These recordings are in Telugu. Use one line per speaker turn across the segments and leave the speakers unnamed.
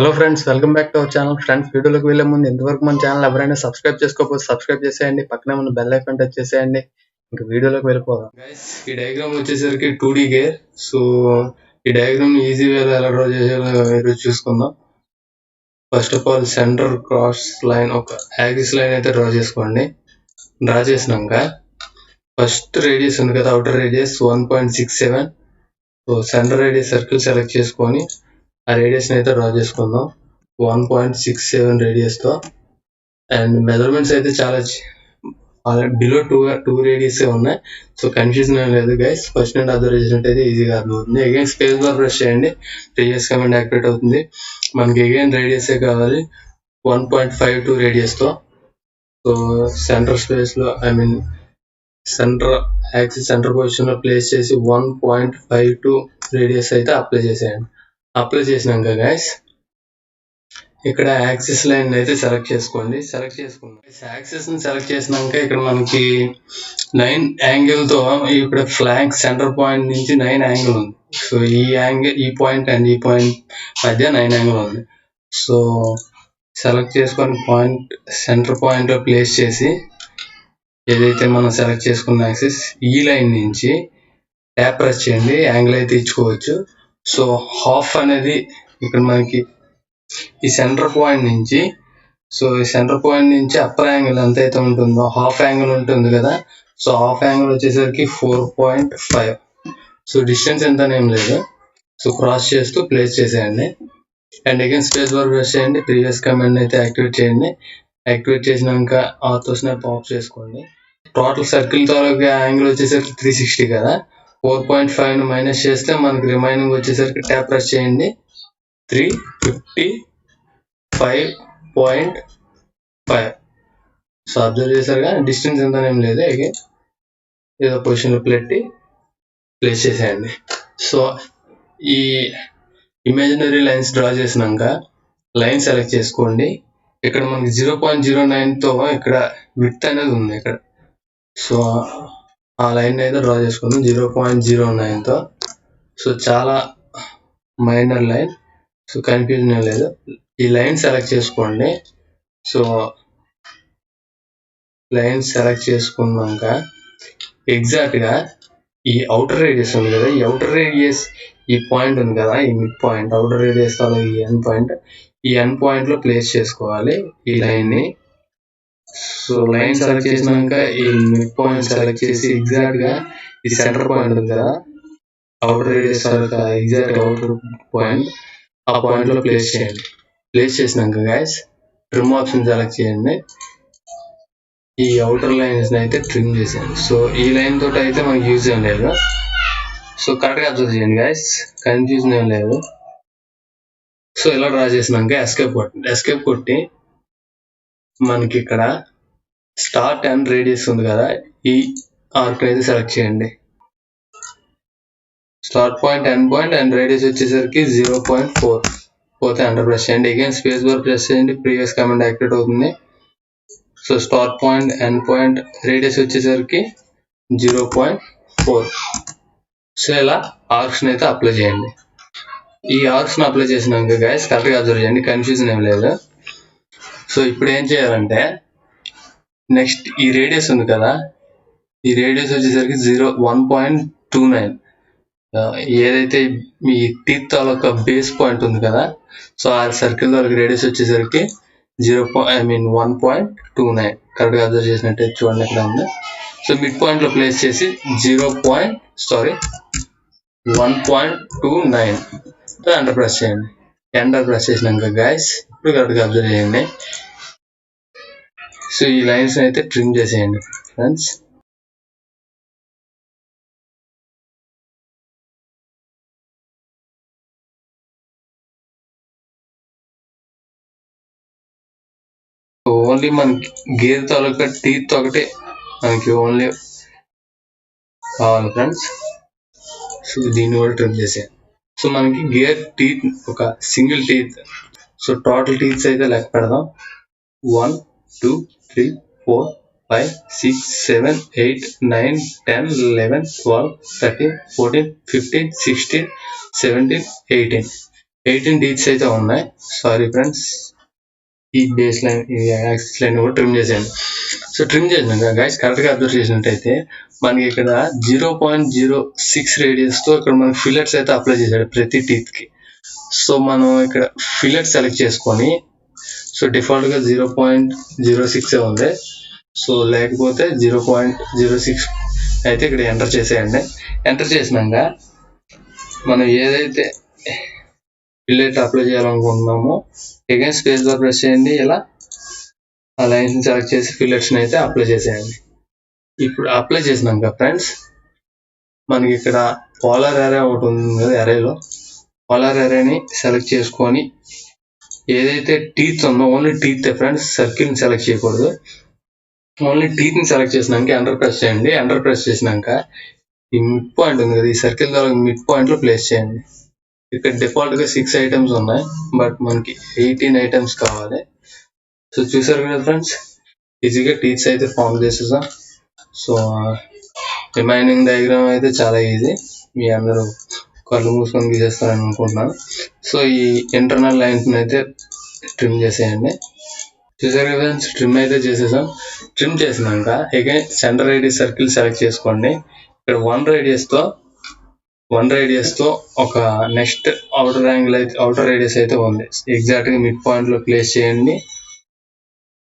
Hello friends, welcome back to our channel. Friends, వీడియోలోకి వెళ్ళే ముందు ఇంతవరకు మన ఛానల్ ఎవరైనా సబ్స్క్రైబ్ చేసుకోకపోతే సబ్స్క్రైబ్ చేసేయండి, పక్కనే ఉన్న బెల్ ఐకాన్ టచ్ చేసేయండి. ఇంకా వీడియోలోకి వెళ్ళిపోదాం. గైస్, ఈ డయాగ్రామ్ వచ్చేసరికి 2D గేర్. సో ఈ డయాగ్రామ్ ఈజీ వేలో ఎలా డ్రా చేయాలో ఈరోజు చూసుకుందాం. First of all centre cross line, ఒక యాక్సిస్ లైన్ అయితే డ్రా చేసుకోండి. డ్రా చేసినాక ఫస్ట్ రేడియస్ ఉంది కదా, outer radius 1.67. So centre radius circle select చేసుకొని ఆ రేడియస్ అయితే డ్రా చేసుకుందాం 1.67 రేడియస్ తో. అండ్ మెజర్మెంట్స్ అయితే చాలా బిలో టూ రేడియస్ ఉన్నాయి. సో కన్ఫ్యూజన్ ఏం లేదు గైస్. ఫస్ట్ నుండి అబ్జర్వ్ చేసినట్టయితే ఈజీగా అర్థమవుతుంది. అగైన్ స్పేస్ బార్ ప్రెస్ చేయండి, ప్రీవియస్ కమాండ్ యాక్టివేట్ అవుతుంది. మనకి అగైన్ రేడియస్ కావాలి 1.52 రేడియస్ తో. సో సెంటర్ స్పేస్ లో సెంటర్ యాక్సిస్ సెంటర్ పొజిషన్ లో ప్లేస్ చేసి 1.52 రేడియస్ అయితే అప్లై చేసేయండి. అప్లై చేసినాక గైస్ ఇక్కడ యాక్సిస్ లైన్ అయితే సెలెక్ట్ చేసుకోండి. యాక్సిస్ ని సెలెక్ట్ చేసినాక ఇక్కడ మనకి 9 యాంగిల్ తో ఇక్కడ ఫ్లాంక్ సెంటర్ పాయింట్ నుంచి 9 యాంగిల్ ఉంది. సో ఈ యాంగిల్, ఈ పాయింట్ అండ్ ఈ పాయింట్ మధ్య 9 యాంగిల్ ఉంది. సో సెలెక్ట్ చేసుకొని పాయింట్ సెంటర్ పాయింట్ లో ప్లేస్ చేసి ఏదైతే మనం సెలెక్ట్ చేసుకున్న యాక్సిస్, ఈ లైన్ నుంచి ట్యాప్ ప్రెస్ చేయండి, యాంగిల్ అయితే ఇచ్చుకోవచ్చు. సో హాఫ్ అనేది ఇక్కడ మనకి ఈ సెంటర్ పాయింట్ నుంచి, సో ఈ సెంటర్ పాయింట్ నుంచి అప్పర్ యాంగిల్ ఎంత అయితే ఉంటుందో హాఫ్ యాంగిల్ ఉంటుంది కదా. సో హాఫ్ యాంగిల్ వచ్చేసరికి 4.5. సో డిస్టెన్స్ ఎంత ఏం లేదు. సో క్రాస్ చేస్తూ ప్లేస్ చేసేయండి. And again space bar press చేయండి, ప్రీవియస్ కమాండ్ అయితే యాక్టివేట్ చేయండి. యాక్టివేట్ చేసినాక ఆటో స్నాప్ ఆఫ్ చేసుకోండి. టోటల్ సర్కిల్ తాలూకా యాంగిల్ వచ్చేసరికి 360 కదా. 4.5 మైనస్ చేస్తే మనకి రిమైనింగ్ వచ్చేసరికి ట్యాప్ ప్రెస్ చేయండి, 355.5. సో అబ్జర్వ్ చేశారుగా, డిస్టెన్స్ ఎంత ఏం లేదు. అగైన్ ఏదో పొజిషన్లో పెట్టి ప్లేస్ చేసేయండి. సో ఈ ఇమాజినరీ లైన్స్ డ్రా చేసినాక లైన్ సెలెక్ట్ చేసుకోండి. ఇక్కడ మనకి 0.09తో ఇక్కడ విడ్త్ అనేది ఉంది ఇక్కడ. సో ఆ లైన్ అయితే డ్రా చేసుకుందాం 0.09తో. సో చాలా మైనర్ లైన్, సో కన్ఫ్యూజన్ ఏం లేదు. ఈ లైన్ సెలెక్ట్ చేసుకోండి. సో లైన్ సెలెక్ట్ చేసుకున్నాక ఎగ్జాక్ట్ గా ఈ అవుటర్ రేడియస్ ఉంది కదా, ఈ అవుటర్ రేడియస్ ఈ పాయింట్ ఉంది కదా, ఈ మిడ్ పాయింట్ అవుటర్ రేడియస్ తో ఈ ఎండ్ పాయింట్ లో ప్లేస్ చేసుకోవాలి ఈ లైన్ ని. సో లైన్ సెలెక్ట్ చేసినాక ఈ మిడ్ పాయింట్ సెలెక్ట్ చేసి ఎగ్జాక్ట్ గా ఈ సెంటర్ పాయింట్ ఉంది కదా, outer radius exact outer point, ఆ పాయింట్ లో ప్లేస్ చేయండి. ప్లేస్ చేసినాక గైస్ ట్రిమ్ ఆప్షన్ సెలెక్ట్ చేయండి. ఈ అవుటర్ లైన్స్ అయితే ట్రిమ్ చేసేయండి. సో ఈ లైన్ తోటి అయితే మనకి యూజ్ ఏం లేదు. సో కరెక్ట్ గా అబ్జర్వ్ చేయండి గైస్, కన్ఫ్యూజన్ ఏం లేదు. సో ఇలా డ్రా చేసినాక ఎస్కేప్ కొట్టి మనకి ఇక్కడ స్టార్ట్ అండ్ రేడియస్ ఉంది కదా, ఈ ఆర్క్ అయితే సెలెక్ట్ చేయండి. Start point, end point and radius వచ్చేసరికి 0.4 పోతే అండర్ ప్రెస్ చేయండి. అగైన్ స్పేస్ బార్ ప్రెస్ చేయండి, ప్రీవియస్ కమాండ్ యాక్టివేట్ అవుతుంది. So start point, end point, radius వచ్చేసరికి 0.4. సో ఇలా ఆర్క్స్ అయితే అప్లై చేయండి. ఈ ఆర్క్స్ అప్లై చేసినాక గైస్ కరెక్ట్ గా అబ్జర్వ్ చేయండి, కన్ఫ్యూజన్ ఏం లేదు. సో ఇప్పుడు ఏం చేయాలంటే నెక్స్ట్ ఈ రేడియస్ ఉంది కదా, ఈ రేడియస్ వచ్చేసరికి 1.29. ఏదైతే మీ టీత్ తాలూకా బేస్ పాయింట్ ఉంది కదా, సో ఆ సర్కిల్ తాలూకా రేడియస్ వచ్చేసరికి 1.29. కరెక్ట్ గా అబ్జర్వ్ చేసినట్టే చూడండి ఎక్కడ ఉంది. సో మిడ్ పాయింట్ లో ప్లేస్ చేసి 1.29 ఎంటర్ ప్రెస్ చేయండి. ఎంటర్ ప్రెస్ చేసినాక గైస్ ఇప్పుడు కరెక్ట్ గా అబ్జర్వ్ చేయండి. సో ఈ లైన్స్ అయితే ట్రిమ్ చేసేయండి ఫ్రెండ్స్. ఓన్లీ మనకి గేర్ తాలూకా టీత్ ఒకటి మనకి ఓన్లీ కావాలి ఫ్రెండ్స్. సో దీన్ని కూడా ట్రిమ్ చేసేయండి. సో మనకి గేర్ టీత్ ఒక single teeth. So total teeths అయితే లెక్క పెడదాం. 1 2 3 4 5 6 7 8 9 10 11 12 13 14 15 16 17 18. 18 టీత్స్ అయితే ఉన్నాయి. సారీ ఫ్రెండ్స్, ఈ బేస్ లైన్, ఈ యాక్సిస్ లైన్ కూడా ట్రిమ్ చేసేయండి. సో ట్రిమ్ చేసినాక గైస్ కరెక్ట్గా అబ్జర్వ్ చేసినట్టయితే మనకి ఇక్కడ 0.06 రేడియస్తో ఇక్కడ మనకి ఫిల్లెట్స్ అయితే అప్లై చేశాడు ప్రతి టీత్కి. సో మనం ఇక్కడ ఫిల్లెట్ సెలెక్ట్ చేసుకొని, సో డిఫాల్ట్గా 0.06 ఉంది. సో లేకపోతే 0.06 అయితే ఇక్కడ ఎంటర్ చేసేయండి. ఎంటర్ చేసినాక మనం ఏదైతే ఫిల్లెట్ అప్లై చేయాలనుకుంటున్నామో అగైన్ స్పేస్ బార్ ప్రెస్ చేయండి. ఇలా ఆ లైన్స్ సెలెక్ట్ చేసి ఫిల్లెట్స్ని అయితే అప్లై చేసేయండి. ఇప్పుడు అప్లై చేసినాక ఫ్రెండ్స్ మనకి ఇక్కడ పోలార్ ఏరియా ఒకటి ఉంది కదా, అరేలో పోలార్ ఏరియాని సెలెక్ట్ చేసుకొని ఏదైతే టీత్ ఉందో ఓన్లీ టీత్ ఫ్రెండ్స్, సర్కిల్ని సెలెక్ట్ చేయకూడదు. ఓన్లీ టీత్ని సెలెక్ట్ చేసినాక ఎంటర్ ప్రెస్ చేయండి. ఎంటర్ ప్రెస్ చేసినాక ఈ మిడ్ పాయింట్ ఉంది కదా, ఈ సర్కిల్ ద్వారా మిడ్ పాయింట్లో ప్లేస్ చేయండి. ఇక్కడ డిఫాల్ట్గా 6 ఐటమ్స్ ఉన్నాయి, బట్ మనకి 18 ఐటమ్స్ కావాలి. సో చూసారు కదా ఫ్రెండ్స్, ఈజీగా టీత్స్ అయితే ఫామ్ చేసేసాం. సో రిమైనింగ్ డయాగ్రామ్ అయితే చాలా ఈజీ, మీ అందరూ కళ్ళు మూసుకొని గీసేస్తారని అనుకుంటున్నాను. సో ఈ ఇంటర్నల్ లైన్స్ అయితే ట్రిమ్ చేసేయండి. చూసారు కదా ఫ్రెండ్స్, ట్రిమ్ అయితే చేసేసాం. ట్రిమ్ చేసినాక again centre radius circle select చేసుకోండి. ఇక్కడ 1 రేడియస్తో ఒక నెక్స్ట్ అవుటర్ రేడియస్ అయితే ఉంది. ఎగ్జాక్ట్గా మిడ్ పాయింట్లో ప్లేస్ చేయండి.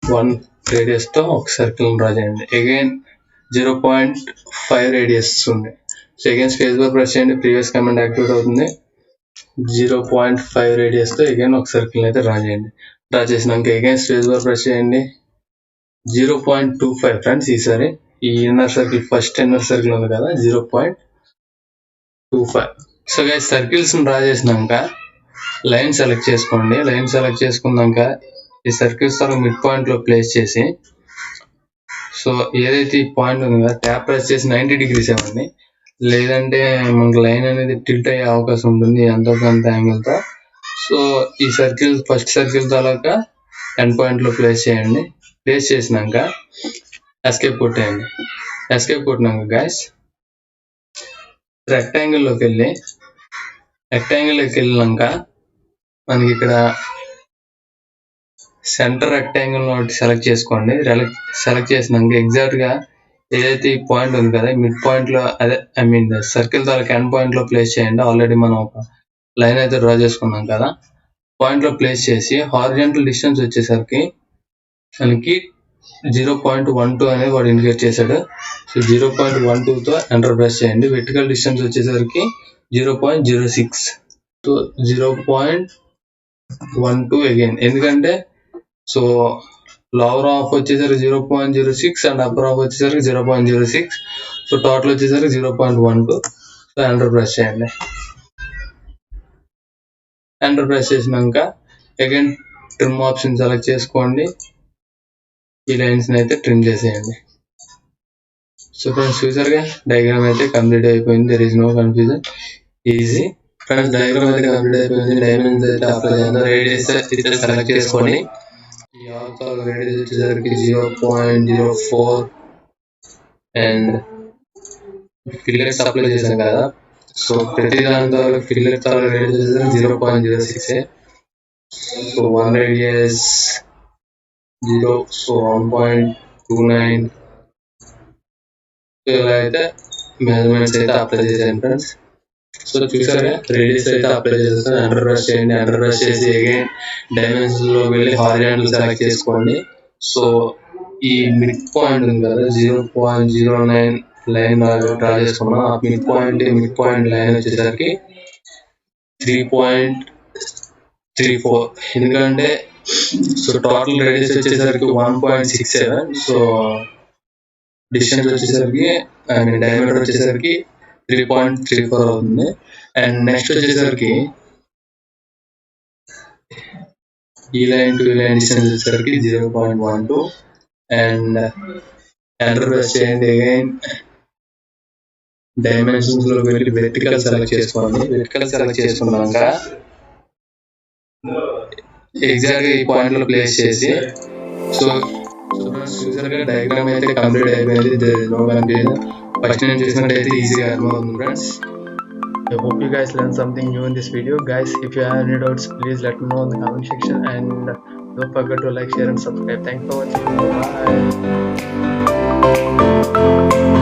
1 రేడియస్తో ఒక సర్కిల్ డ్రా చేయండి. అగైన్ 0.5 రేడియస్ ఉంది. So again space bar press చేయండి, ప్రీవియస్ కమాండ్ యాక్టివేట్ అవుతుంది. 0.5 రేడియస్తో అగైన్ ఒక సర్కిల్ అయితే డ్రా చేయండి. డ్రా చేసినాక అగైన్ స్పేస్ బార్ ప్రెస్ చేయండి. 0.25 ఫ్రెండ్స్, ఈసారి ఈ inner circle, first inner circle ఉంది కదా, 0.25. సో గైస్ సర్కిల్స్ డ్రా చేసినాక లైన్ సెలెక్ట్ చేసుకోండి. లైన్ సెలెక్ట్ చేసుకున్నాక ఈ సర్కిల్స్ తో మిడ్ పాయింట్ లో ప్లేస్ చేసి, సో ఏదైతే ఈ పాయింట్ ఉంది కదా, ట్యాప్ ప్రెస్ చేసి 90 degrees ఇవ్వండి. లేదంటే మనకి లైన్ అనేది టిల్ట్ అయ్యే అవకాశం ఉంటుంది ఎంతో కొంత యాంగిల్తో. సో ఈ సర్కిల్, ఫస్ట్ సర్కిల్ తాలూకా ఎండ్ పాయింట్ లో ప్లేస్ చేయండి. ప్లేస్ చేసినాక ఎస్కేప్ కొట్టేయండి. ఎస్కేప్ కొట్టినాక గైస్ రెక్టాంగిల్లోకి వెళ్ళినాక మనకి ఇక్కడ సెంటర్ రెక్టాంగిల్ ఒకటి సెలెక్ట్ చేసుకోండి. సెలెక్ట్ చేసినాక ఎగ్జాక్ట్గా ఏదైతే ఈ పాయింట్ ఉంది కదా, మిడ్ పాయింట్లో, అదే సర్కిల్ తాలూకా ఎండ్ పాయింట్లో ప్లేస్ చేయండి. ఆల్రెడీ మనం ఒక లైన్ అయితే డ్రా చేసుకున్నాం కదా, పాయింట్లో ప్లేస్ చేసి హారిజాంటల్ డిస్టెన్స్ వచ్చేసరికి మనకి 0.12 అనేది వాడు ఇండికేట్ చేశాడు. సో 0.12తో ఎంటర్ ప్రెస్ చేయండి. వెర్టికల్ డిస్టెన్స్ వచ్చేసరికి 0.06. సో 0.12 అగైన్, ఎందుకంటే సో లోవర్ ఆఫ్ వచ్చేసరికి 0.06 అండ్ అప్పర్ ఆఫ్ వచ్చేసరికి 0.06. సో టోటల్ వచ్చేసరికి 0.12. సో ఎంటర్ ప్రెస్ చేయండి. ఎంటర్ ప్రెస్ చేసినాక అగైన్ ట్రిమ్ ఆప్షన్ సెలెక్ట్ చేసుకోండి. ఈ లైన్స్ అయితే ట్రిమ్ చేసేయండి. సో ఫ్రెండ్స్ చూసారుగా, డయాగ్రామ్ అయితే కంప్లీట్ అయిపోయింది. There is no confusion, easy friends. Diagram అయితే కంప్లీట్ అయిపోయింది. డైమెన్షన్స్ అయితే అప్లై చేయాలి. రేడియస్ అయితే సెలెక్ట్ చేసుకొని ఈ ఆర్క్ రేడియస్ వచ్చేసరికి 0.04 అండ్ ఫిల్లెట్స్ అప్లై చేసాం కదా, సో ప్రతి దాంతో ఫిల్లెట్ రేడియస్ వచ్చేసరికి 0.06. So 1 radius 0, so 1.29. ఇలా అయితే మెజర్మెంట్స్ అయితే అప్లై చేసాను ఫ్రెండ్స్. సో చూసారా, రేడియస్ అయితే అప్లై చేసేస్తాను. ఎంటర్ ప్రెస్ చేయండి. ఎంటర్ ప్రెస్ చేసి అగైన్ డైమెన్షన్స్ లో వెళ్ళి హారిజాంటల్ సెలెక్ట్ చేసుకోండి. సో ఈ మిడ్ పాయింట్ ఉంది కదా, 0.09 లైన్ డ్రా చేసుకున్నాం. ఆ మిడ్ పాయింట్ లైన్ వచ్చేసరికి 3.34. ఎందుకంటే సో టోటల్ రేడియస్ వచ్చేసరికి 1.67. సో డిస్టెన్స్ వచ్చేసరికి డయామీటర్ వచ్చేసరికి 3.34 అవుతుంది. అండ్ నెక్స్ట్ వచ్చేసరికి ఈ లైన్ టు ఈ లైన్ డిస్టెన్స్ వచ్చేసరికి 0.12. అండ్ ఎంటర్ ప్రెస్ చేయండి. అగైన్ డైమెన్షన్స్ లో వెళ్ళి వెర్టికల్ సెలెక్ట్ చేసుకోండి. వెర్టికల్ సెలెక్ట్ చేసుకున్నాక ఎగ్జాక్ట్ గా ఈ పాయింట్ లో ప్లేస్ చేసి, సో చూసారుగా డయాగ్రామ్ అయితే కంప్లీట్ అయిపోయింది. No confusion. ఫస్ట్ నేను చేసినట్టయితే ఈజీగా అర్థమవుతుంది friends. I hope you guys learned something new in this video. Guys, if you have any doubts, please let me know in the comment section, and don't forget to like, share and subscribe. Thanks for watching. Bye.